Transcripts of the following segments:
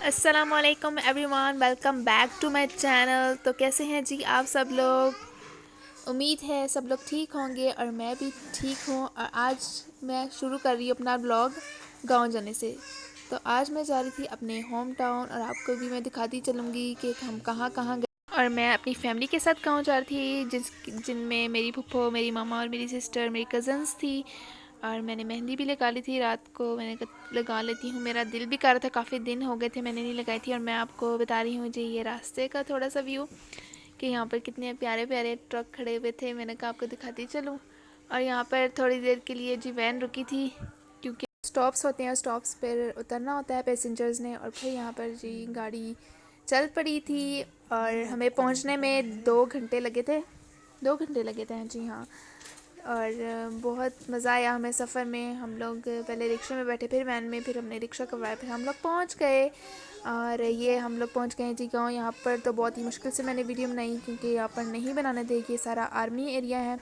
अस्सलामुअलैकुम everyone, welcome back to my channel. तो कैसे हैं जी आप सब लोग। उम्मीद है सब लोग ठीक होंगे और मैं भी ठीक हूँ। और आज मैं शुरू कर रही हूँ अपना ब्लॉग गांव जाने से। तो आज मैं जा रही थी अपने होम टाउन और आपको भी मैं दिखाती चलूँगी कि हम कहाँ कहाँ गए। और मैं अपनी फैमिली के साथ गाँव जा रही थी जिनमें मेरी फूफो, मेरी मामा और मेरी सिस्टर, मेरी कज़न्स थी। और मैंने मेहंदी भी लगा ली थी रात को। मैंने कहा लगा लेती हूँ, मेरा दिल भी कर रहा था, काफ़ी दिन हो गए थे मैंने नहीं लगाई थी। और मैं आपको बता रही हूँ जी ये रास्ते का थोड़ा सा व्यू कि यहाँ पर कितने प्यारे प्यारे ट्रक खड़े हुए थे। मैंने कहा आपको दिखाती चलूँ। और यहाँ पर थोड़ी देर के लिए जी वैन रुकी थी क्योंकि स्टॉप्स होते हैं, स्टॉप्स पर उतरना होता है पैसेंजर्स ने। और फिर यहाँ पर जी गाड़ी चल पड़ी थी और हमें पहुँचने में 2 घंटे लगे थे। 2 घंटे लगे थे जी हाँ। और बहुत मज़ा आया हमें सफ़र में। हम लोग पहले रिक्शे में बैठे, फिर वैन में, फिर हमने रिक्शा करवाया, फिर हम लोग पहुंच गए। और ये हम लोग पहुंच गए जी गाँव। यहाँ पर तो बहुत ही मुश्किल से मैंने वीडियो बनाई क्योंकि यहाँ पर नहीं बनाने थे। ये सारा आर्मी एरिया है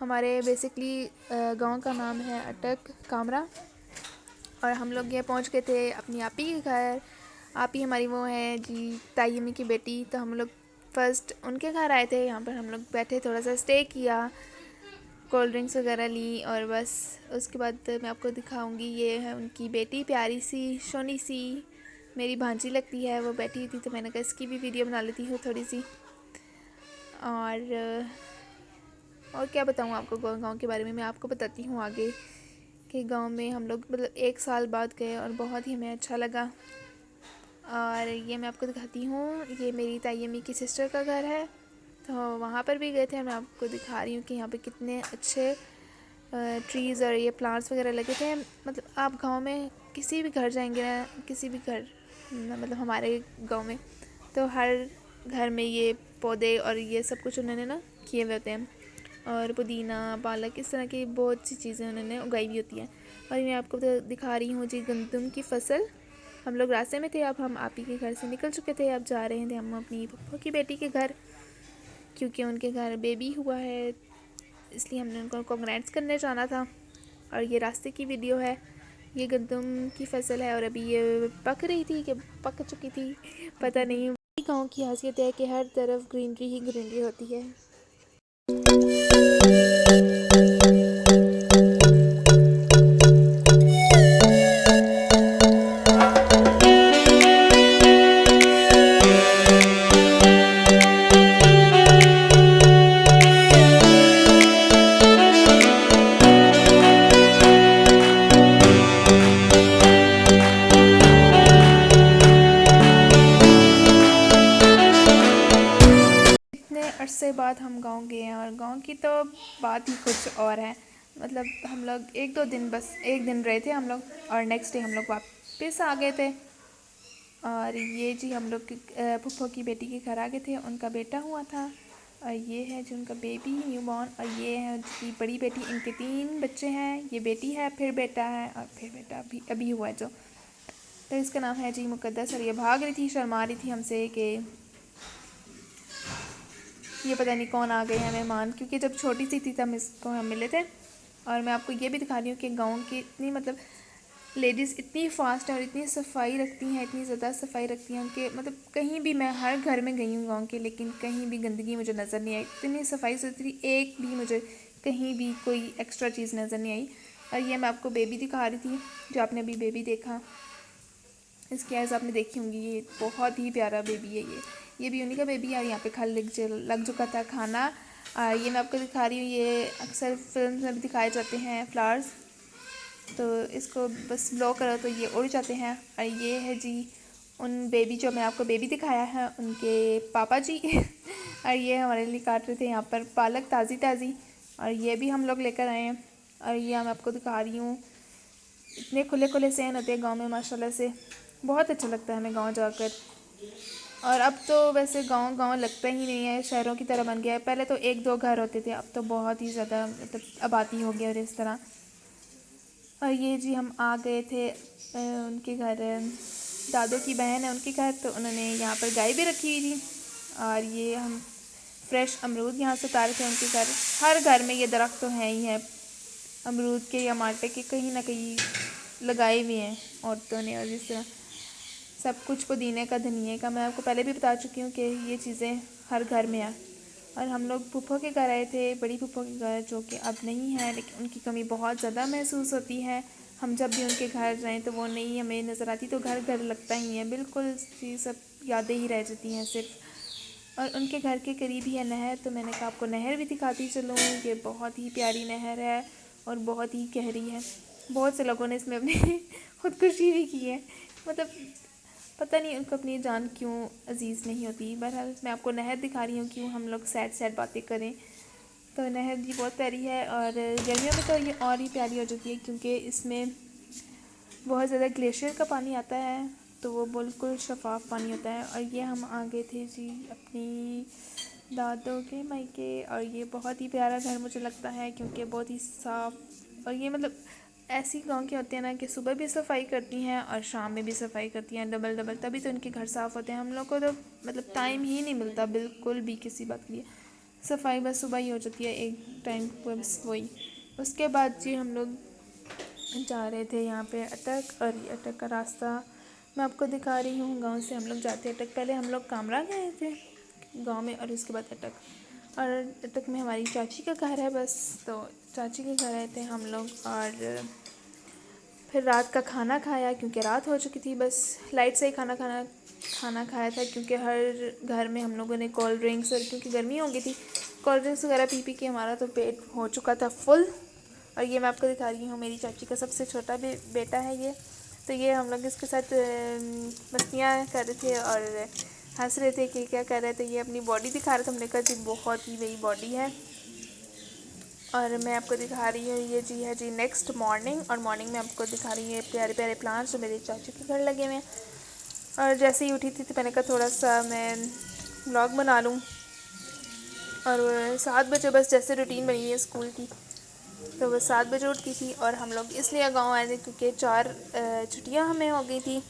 हमारे। बेसिकली गांव का नाम है अटक कामरा। और हम लोग ये पहुंच गए थे अपनी आपी के घर। आपी हमारी वो है जी ताई अम्मी की बेटी। तो हम लोग फ़र्स्ट उनके घर आए थे। यहाँ पर हम लोग बैठे, थोड़ा सा स्टे किया, कोल्ड ड्रिंक्स वगैरह ली और बस उसके बाद मैं आपको दिखाऊंगी। ये है उनकी बेटी, प्यारी सी शोनी सी, मेरी भांजी लगती है। वो बैठी थी तो मैंने कहा इसकी भी वीडियो बना लेती हूँ थोड़ी सी। और क्या बताऊँ आपको गांव के बारे में। मैं आपको बताती हूँ आगे कि गांव में हम लोग मतलब 1 साल बाद गए और बहुत ही हमें अच्छा लगा। और ये मैं आपको दिखाती हूँ, ये मेरी ताई अम्मी की सिस्टर का घर है। तो वहाँ पर भी गए थे। मैं आपको दिखा रही हूँ कि यहाँ पे कितने अच्छे ट्रीज़ और ये प्लांट्स वगैरह लगे थे। मतलब आप गांव में किसी भी घर जाएंगे ना, किसी भी घर मतलब हमारे गांव में तो हर घर में ये पौधे और ये सब कुछ उन्होंने ना किए हुए होते हैं। और पुदीना, पालक, इस तरह की बहुत सी चीज़ें उन्होंने उगाई हुई होती हैं। और मैं आपको तो दिखा रही हूँ जी गंदम की फसल। हम लोग रास्ते में थे, अब हम आप ही के घर से निकल चुके थे, अब जा रहे थे हम अपनी पप्पो की बेटी के घर क्योंकि उनके घर बेबी हुआ है, इसलिए हमने उनको कॉन्ग्रेट्स करने जाना था। और ये रास्ते की वीडियो है। ये गंदम की फसल है और अभी ये पक रही थी कि पक चुकी थी पता नहीं। गाँव की खासियत है कि हर तरफ ग्रीनरी ही ग्रीनरी होती है। इतने अरसे बाद हम गांव गए हैं और गांव की तो बात ही कुछ और है। मतलब हम लोग 1-2 दिन, बस एक दिन रहे थे हम लोग और नेक्स्ट डे हम लोग वापस आ गए थे। और ये जी हम लोग फूफो की बेटी के घर आ गए थे, उनका बेटा हुआ था। और ये है जो उनका बेबी न्यू बॉर्न। और ये है उनकी बड़ी बेटी। इनके 3 बच्चे हैं, ये बेटी है, फिर बेटा है और फिर बेटा अभी अभी हुआ है जो। तो इसका नाम है जी मुकद्दस। और ये भाग रही थी, शर्मा रही थी हमसे कि ये पता नहीं कौन आ गए हैं मेहमान, क्योंकि जब छोटी सी थी तब इसको हम मिले थे। और मैं आपको ये भी दिखा रही हूँ कि गाँव की इतनी मतलब लेडीज़ इतनी फास्ट है और इतनी सफाई रखती हैं, इतनी ज़्यादा सफाई रखती हैं कि मतलब कहीं भी, मैं हर घर में गई हूँ गाँव के, लेकिन कहीं भी गंदगी मुझे नज़र नहीं आई। इतनी सफाई सुथरी, एक भी मुझे कहीं भी कोई एक्स्ट्रा चीज़ नज़र नहीं आई। और ये मैं आपको बेबी दिखा रही थी, जो आपने अभी बेबी देखा, इसकी आइज़ आपने देखी होंगी। ये बहुत ही प्यारा बेबी है। ये भी उन्हीं का बेबी है। और यहाँ पे खा लग चुका था खाना। ये मैं आपको दिखा रही हूँ, ये अक्सर फिल्म में भी दिखाए जाते हैं फ्लावर्स, तो इसको बस ब्लो करो तो ये उड़ जाते हैं। और ये है जी उन बेबी, जो मैं आपको बेबी दिखाया है, उनके पापा जी और ये हमारे लिए काट रहे थे यहाँ पर पालक ताज़ी ताज़ी। और ये भी हम लोग लेकर आए हैं। और ये मैं आपको दिखा रही हूँ, इतने खुले खुले सहन होते हैं गांव में माशाल्लाह से। बहुत अच्छा लगता है हमें गांव जाकर। और अब तो वैसे गांव गांव लगता ही नहीं है, शहरों की तरह बन गया है। पहले तो 1-2 घर होते थे, अब तो बहुत ही ज़्यादा मतलब आबादी हो गई और इस तरह। और ये जी हम आ गए थे उनके घर, दादू की बहन है उनके घर, तो उन्होंने यहाँ पर गाय भी रखी हुई थी। और ये हम फ्रेश अमरूद यहाँ से उतारे थे उनके घर। हर घर में ये दरख्त तो हैं ही हैं अमरूद के या माल्टे के, कहीं ना कहीं लगाए हुए हैं औरतों ने। और इस तरह सब कुछ पुदीने का, धनिए का। मैं आपको पहले भी बता चुकी हूँ कि ये चीज़ें हर घर में है। और हम लोग फूफो के घर आए थे, बड़ी फूफो के घर, जो कि अब नहीं है, लेकिन उनकी कमी बहुत ज़्यादा महसूस होती है। हम जब भी उनके घर जाएं तो वो नहीं हमें नज़र आती, तो घर घर लगता ही है बिल्कुल। जी, सब यादें ही रह जाती हैं सिर्फ। और उनके घर के करीब ही है नहर, तो मैंने कहा आपको नहर भी दिखाती चलूँ। ये बहुत ही प्यारी नहर है और बहुत ही गहरी है। बहुत से लोगों ने इसमें अपनी खुदकुशी भी की है। मतलब पता नहीं उनको अपनी जान क्यों अजीज़ नहीं होती। बहरहाल मैं आपको नहर दिखा रही हूँ, क्यों हम लोग सैड सैड बातें करें। तो नहर जी बहुत प्यारी है, और गर्मियों में तो ये और ही प्यारी हो जाती है, क्योंकि इसमें बहुत ज़्यादा ग्लेशियर का पानी आता है, तो वो बिल्कुल शफाफ पानी होता है। और ये हम आ गए थे जी अपनी दादों के मायके, और ये बहुत ही प्यारा घर मुझे लगता है, क्योंकि बहुत ही साफ़। और ये मतलब ऐसी गांव के होते हैं ना कि सुबह भी सफाई करती हैं और शाम में भी सफाई करती हैं, डबल डबल, तभी तो इनके घर साफ़ होते हैं। हम लोग को तो मतलब टाइम ही नहीं मिलता बिल्कुल भी किसी बात के लिए। सफाई बस सुबह ही हो जाती है एक टाइम पर, बस वही। उसके बाद जी हम लोग जा रहे थे यहाँ पे अटक, और ये अटक का रास्ता मैं आपको दिखा रही हूँ। गांव से हम लोग जाते अटक, पहले हम लोग कामरा गए थे गांव में, और उसके बाद अटक। और अटक में हमारी चाची का घर है बस, तो चाची के घर आए थे हम लोग। और फिर रात का खाना खाया, क्योंकि रात हो चुकी थी, बस लाइट से ही खाना खाया था, क्योंकि हर घर में हम लोगों ने कोल्ड ड्रिंक्स, और क्योंकि गर्मी हो गई थी, कोल्ड ड्रिंक्स वगैरह पी पी के हमारा तो पेट हो चुका था फुल। और ये मैं आपको दिखा रही हूँ, मेरी चाची का सबसे छोटा बेटा है ये। तो ये हम लोग इसके साथ मस्तियाँ कर रहे थे और हंस रहे थे कि क्या कर रहे थे। ये अपनी बॉडी दिखा रहे थे, हमने कहा जी बहुत ही बड़ी बॉडी है। और मैं आपको दिखा रही हूँ, ये जी है जी नेक्स्ट मॉर्निंग, और मॉर्निंग में आपको दिखा रही है प्यारे प्यारे प्लांट्स जो मेरे चाचू के घर लगे हुए हैं। और जैसे ही उठी थी तो मैंने कहा थोड़ा सा मैं व्लॉग बना लूँ। और 7 बजे बस जैसे रूटीन बनी है स्कूल की, तो बस 7 बजे उठती थी। और हम लोग इसलिए गांव आए थे क्योंकि 4 छुट्टियां हमें हो गई थी,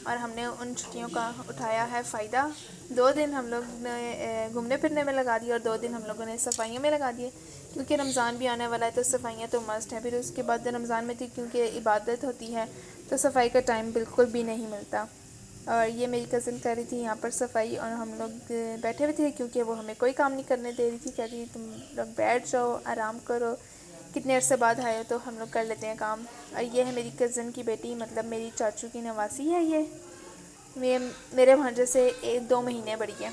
और हमने उन छुट्टियों का उठाया है फ़ायदा। 2 दिन हम लोग ने घूमने फिरने में लगा दिए, और 2 दिन हम लोगों ने सफाइयों में लगा दिए, क्योंकि रमज़ान भी आने वाला है, तो सफाइयाँ तो मस्ट है। फिर उसके बाद रमज़ान में थी क्योंकि इबादत होती है, तो सफाई का टाइम बिल्कुल भी नहीं मिलता। और ये मेरी कज़न कर रही थी यहाँ पर सफाई, और हम लोग बैठे हुए थे, क्योंकि वो हमें कोई काम नहीं करने दे रही थी। कह रही तुम लोग बैठ जाओ, आराम करो, कितने अर्से बाद आए हो, तो हम लोग कर लेते हैं काम। और ये है मेरी कज़न की बेटी, मतलब मेरी चाचू की नवासी है ये। मेरे भांजे से 1-2 महीने बड़ी है,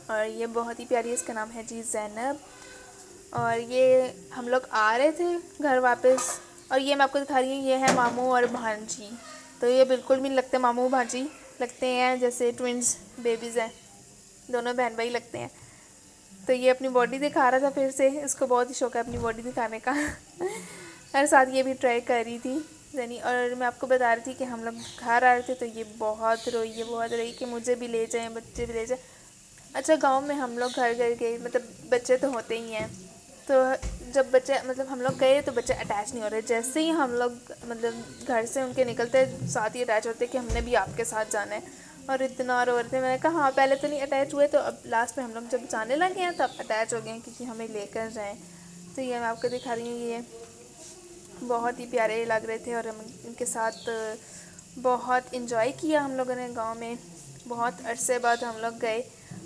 और ये बहुत ही प्यारी, इसका नाम है जी ज़ैनब। और ये हम लोग आ रहे थे घर वापस, और ये मैं आपको दिखा रही हूँ, ये है मामू और भांजी। तो ये बिल्कुल भी नहीं लगते मामू भांजी, लगते हैं जैसे ट्विंस बेबीज़ हैं, दोनों बहन भाई लगते हैं। तो ये अपनी बॉडी दिखा रहा था फिर से, इसको बहुत ही शौक है अपनी बॉडी दिखाने का। हर साथ ये भी ट्राई कर रही थी जनी। और मैं आपको बता रही थी कि हम लोग घर आ रहे थे, तो ये बहुत रोई कि मुझे भी ले जाएं, बच्चे भी ले जाएं। अच्छा, गांव में हम लोग घर घर गए, मतलब बच्चे तो होते ही हैं, तो जब बच्चे मतलब हम लोग गए तो बच्चे अटैच नहीं हो रहे। जैसे ही हम लोग मतलब घर से उनके निकलते, साथ ही अटैच होते कि हमने भी आपके साथ जाना है, और इतना रो रहे थे। मैंने कहा हाँ, पहले तो नहीं अटैच हुए, तो अब लास्ट में हम लोग जब जाने लगे हैं तब अटैच हो गए हैं, क्योंकि हमें लेकर जाएं। तो ये मैं आपको दिखा रही हूँ, ये बहुत ही प्यारे लग रहे थे, और हम इनके साथ बहुत इन्जॉय किया हम लोगों ने गाँव में। बहुत अरसे बाद हम लोग गए,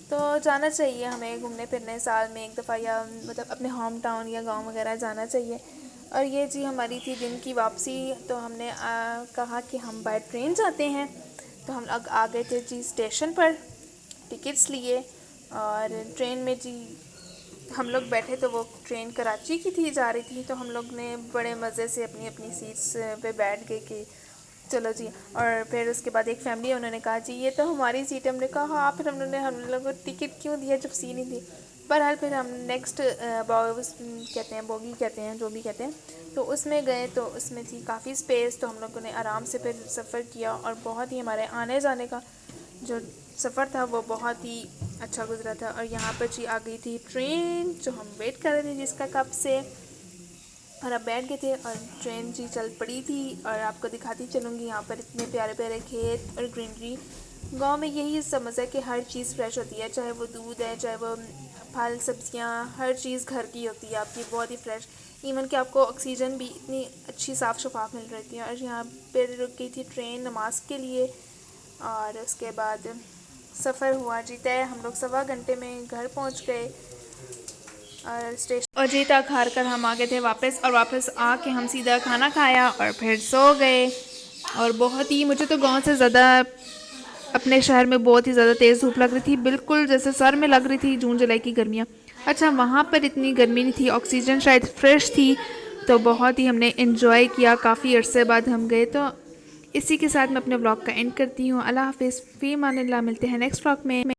तो जाना चाहिए हमें घूमने फिरने, साल में एक दफ़ा, या मतलब अपने होम टाउन या गांव वगैरह जाना चाहिए। और ये जी हमारी थी दिन की वापसी, तो हमने कहा कि हम बाय ट्रेन जाते हैं। तो हम लोग आ गए थे जी स्टेशन पर, टिकट्स लिए, और ट्रेन में जी हम लोग बैठे, तो वो ट्रेन कराची की थी, जा रही थी। तो हम लोग ने बड़े मज़े से अपनी अपनी सीट्स पे बैठ गए कि चलो जी। और फिर उसके बाद एक फैमिली है, उन्होंने कहा जी ये तो हमारी सीट है। हमने कहा हाँ, फिर हम लोगों को टिकट क्यों दिया जब सी नहीं थी। बहरहाल फिर हम नेक्स्ट कहते हैं बोगी कहते हैं, जो भी कहते हैं, तो उसमें गए, तो उसमें थी काफ़ी स्पेस, तो हम लोगों ने आराम से फिर सफ़र किया, और बहुत ही हमारे आने जाने का जो सफ़र था वो बहुत ही अच्छा गुजरा था। और यहाँ पर जी आ गई थी ट्रेन, जो हम वेट कर रहे थे जिसका कब से, और अब बैठ गए थे, और ट्रेन जी चल पड़ी थी। और आपको दिखाती चलूँगी यहाँ पर इतने प्यारे प्यारे खेत और ग्रीनरी। गांव में यही समझ है कि हर चीज़ फ्रेश होती है, चाहे वो दूध है, चाहे वो फल सब्जियाँ, हर चीज़ घर की होती है आपकी, बहुत ही फ्रेश। इवन कि आपको ऑक्सीजन भी इतनी अच्छी साफ़ शफाफ मिल रही थी। और यहाँ पर रुक गई थी ट्रेन नमाज के लिए, और उसके बाद सफ़र हुआ जी तय। हम लोग 1.25 घंटे में घर पहुंच गए और स्टेशन। और जी तक हार कर हम आ गए थे वापस, और वापस आके हम सीधा खाना खाया और फिर सो गए। और बहुत ही, मुझे तो गांव से ज़्यादा अपने शहर में बहुत ही ज़्यादा तेज़ धूप लग रही थी, बिल्कुल जैसे सर में लग रही थी जून जुलाई की गर्मियाँ। अच्छा, वहाँ पर इतनी गर्मी नहीं थी, ऑक्सीजन शायद फ्रेश थी, तो बहुत ही हमने इन्जॉय किया। काफ़ी अरसे बाद हम गए। तो इसी के साथ मैं अपने ब्लॉग का एंड करती हूँ। अल्लाह हाफिज़, फ़ी अमानिल्लाह। मिलते हैं नेक्स्ट ब्लॉग में।